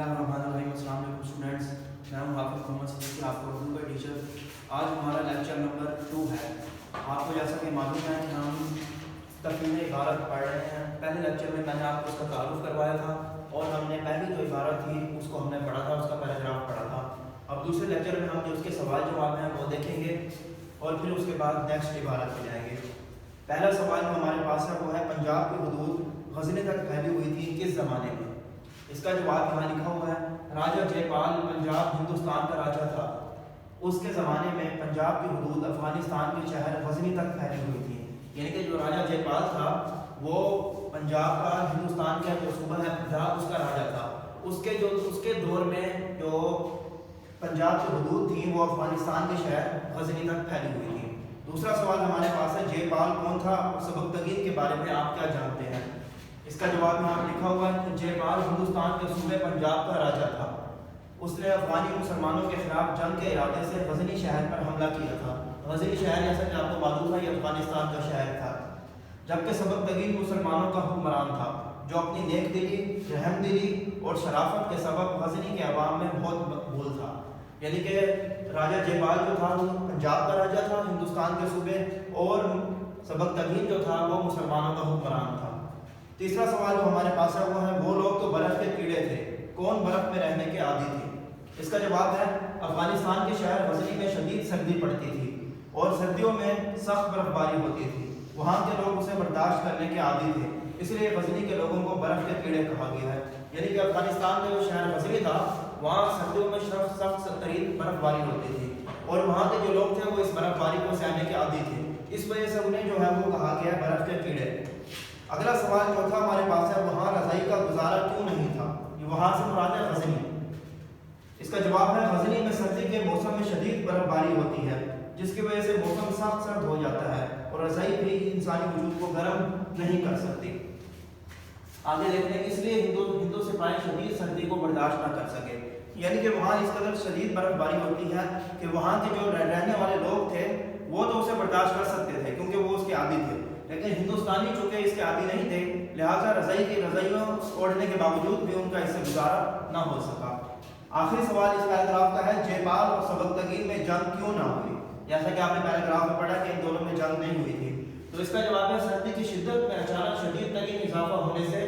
बिस्मिल्लाहिर्रहमानिर्रहीम। अस्सलाम वालेकुम स्टूडेंट्स, मैं हूं हाफिज़ मोहम्मद सिद्दीकी, आपका उर्दू का टीचर। आज हमारा लेक्चर नंबर 2 है। आपको जैसा कि मालूम है कि हम तकमील इबारत पढ़ रहे हैं। पहले लेक्चर में मैंने आपको उसका तारुफ करवाया था और हमने पहली जो इबारत थी उसको हमने पढ़ा था, उसका पैराग्राफ पढ़ा था। अब दूसरे लेक्चर में हम जो उसके सवाल जवाब हैं वो देखेंगे और फिर उसके बाद नेक्स्ट इबारत पे जाएंगे। पहला सवाल जो हमारे पास है वो है, पंजाब की हदूद गजनी तक फैली हुई थी किस ज़माने में? इसका जवाब यहाँ लिखा हुआ है, राजा जयपाल पंजाब हिंदुस्तान का राजा था। उसके ज़माने में पंजाब की हदूद अफगानिस्तान के शहर गजनी तक फैली हुई थी। यानी कि जो राजा जयपाल था वो पंजाब का, हिंदुस्तान का जो सूबा है पंजाब, उसका राजा था। उसके दौर में जो पंजाब की हदूद थी वो अफगानिस्तान के शहर गजनी तक फैली हुई थी। दूसरा सवाल हमारे पास है, जयपाल कौन था और सबकतगीन के बारे में आप क्या जानते हैं? इसका जवाब यहाँ लिखा हुआ है कि जयपाल हिंदुस्तान के सूबे पंजाब का राजा था। उसने अफगानी मुसलमानों के खिलाफ जंग के इरादे से गजनी शहर पर हमला किया था। गजनी शहर जैसा कि आपको मालूम है ये अफगानिस्तान का शहर था। जबकि सबकतगीन मुसलमानों का हुक्मरान था जो अपनी नेक दिली, रहम दिली और शराफत के सबब गजनी के अवाम में बहुत मकबूल था। यानी कि राजा जयपाल जो था वो पंजाब का राजा था हिंदुस्तान के सूबे, और सबकतगीन जो था वो मुसलमानों का हुक्मरान था। तीसरा सवाल जो हमारे पास है वो है, वो लोग तो बर्फ़ के कीड़े थे, कौन बर्फ़ में रहने के आदी थे? इसका जवाब है, अफगानिस्तान के शहर गजनी में शदीद सर्दी पड़ती थी और सर्दियों में सख्त बर्फबारी होती थी। वहाँ के लोग उसे बर्दाश्त करने के आदी थे, इसलिए गजनी के लोगों को बर्फ़ के कीड़े कहा गया है। यानी कि अफगानिस्तान का जो शहर गजनी था वहाँ सर्दियों में सख्त तरीन बर्फबारी होती थी और वहाँ के जो लोग थे वो इस बर्फबारी को सहने के आदी थे। इस वजह से उन्हें जो है वो कहा गया बर्फ़ के कीड़े। अगला सवाल चौथा हमारे पास है, वहाँ रज़ाई का गुजारा क्यों नहीं था? ये वहाँ से मुराद है गजनी। इसका जवाब है, गजनी में सर्दी के मौसम में शदीद बर्फबारी होती है जिसकी वजह से मौसम सख्त सर्द हो जाता है और रज़ाई भी इंसानी वजूद को गर्म नहीं कर सकती। आगे देखते हैं, इसलिए हिंदू सिपाही शदीद सर्दी को बर्दाश्त ना कर सके। यानी कि वहाँ इस कदर शदीद बर्फबारी होती है कि वहाँ के जो रहने वाले लोग थे वो तो उसे बर्दाश्त कर सकते थे क्योंकि वो उसके आदी थे, लेकिन हिंदुस्तानी चूंकि इसके आदी नहीं थे लिहाजा रज़ाइयों ओढ़ने के बावजूद भी उनका इससे गुजारा ना हो सका। आखिरी सवाल इस पैराग्राफ का है, जयपाल और सबकतगीन में जंग क्यों ना हुई? जैसा कि आपने पैराग्राफ में पढ़ा कि इन दोनों में जंग नहीं हुई थी। तो इसका जवाब है, सर्दी की शिद्दत में अचानक शदीद तरीन इजाफा होने से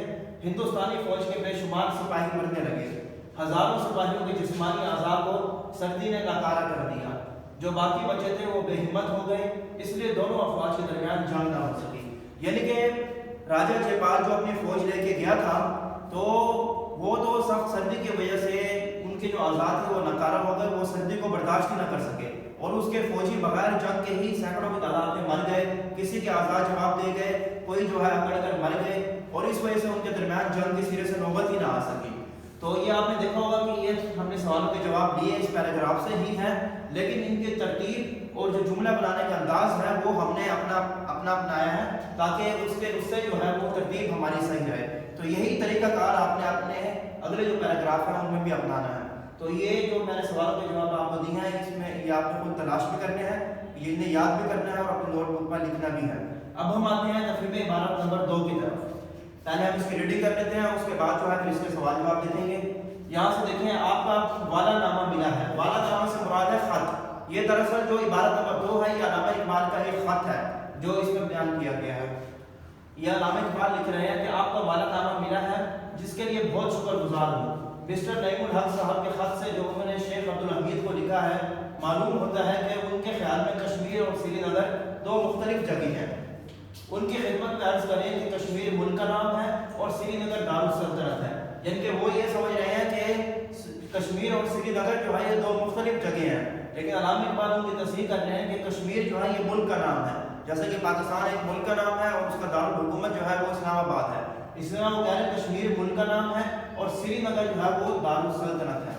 हिंदुस्तानी फौज के बेशुमार सिपाही मरने लगे। हजारों सिपाहियों के जिस्मानी आज़ा को सर्दी ने नाकारा कर दिया। जो बाकी बचे थे वो बेहिम्मत हो गए, इसलिए दोनों अफवाज के दरमियान जंग ना हो सकी। यानी कि राजा जयपाल जो अपनी फौज लेके गया था तो वो तो सख्त सर्दी की वजह से उनके जो आज़ाद थे वो नकारा हो गए, वो सर्दी को बर्दाश्त ही ना कर सके और उसके फौजी बगैर जंग के ही सैकड़ों की तादाद में मर गए, किसी के आज़ाद जवाब दे गए, कोई जो है अकड़ कर मर गए और इस वजह से उनके दरमियान जंग के सिरे से नौबत ही ना आ सकी। तो ये आपने देखा होगा कि ये हमने सवालों के जवाब लिए इस पैराग्राफ से ही हैं, लेकिन इनकी तरतीब और जो जुमला बनाने का अंदाज है वो हमने अपना अपनाया है ताकि उससे जो है वो तरतीब हमारी सही रहे। तो यही तरीकाकार आपने अपने अगले जो पैराग्राफ है उनमें भी अपनाना है। तो ये जो मैंने सवालों के जवाब आपको दिए हैं इसमें ये आपने खुद तलाश भी करने हैं, ये इन्हें याद भी करना है और अपनी नोटबुक में लिखना भी है। अब हम आते हैं तफरीम इबारत नंबर 2 की तरफ। पहले हम इसकी रीडिंग कर लेते हैं, उसके बाद जो है फिर इसके सवाल जवाब दे देंगे। यहाँ से देखें, आपका वाला नामा मिला है। वाला नामा से मुराद है खत। ये दरअसल जो इबारत नंबर 2 है ये अल्लामा इकबाल का एक खत है जो इसमें बयान किया गया है। ये अल्लामा इकबाल लिख रहे हैं कि आपका वाला नामा मिला है जिसके लिए बहुत शुक्रगुजार हूँ। मिस्टर नईमुल हक साहब के खत से जो उन्होंने शेख अब्दुल हमीद को लिखा है मालूम होता है कि उनके ख्याल में कश्मीर और श्रीनगर दो मुख्तलिफ जगह हैं। उनकी खिदमत में अर्ज करें कि कश्मीर मुल्क का नाम है और श्रीनगर दारुल सल्तनत है। यानी कि वो ये समझ रहे हैं कि कश्मीर और श्रीनगर जो है ये दो मुख्तलिफ जगह हैं, लेकिन अल्लामा इकबाल उनकी तस्दीक कर रहे हैं कि कश्मीर जो है ये मुल्क का नाम है, जैसे कि पाकिस्तान एक मुल्क का नाम है और उसका दारुल हुकूमत जो है वो इस्लामाबाद है। इसलिए वो कह रहे हैं कश्मीर मुल्क का नाम है और श्रीनगर जो है वो दारुल सल्तनत है।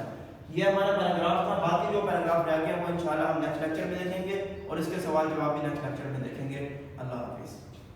ये हमारा पैराग्राफ था। बाकी जो पैराग्राफ रह गया वो इंशाल्लाह हम नेक्स्ट लेक्चर में देखेंगे और इसके सवाल जवाब भी नेक्स्ट लेक्चर में देखेंगे। अल्लाह हाफिज़।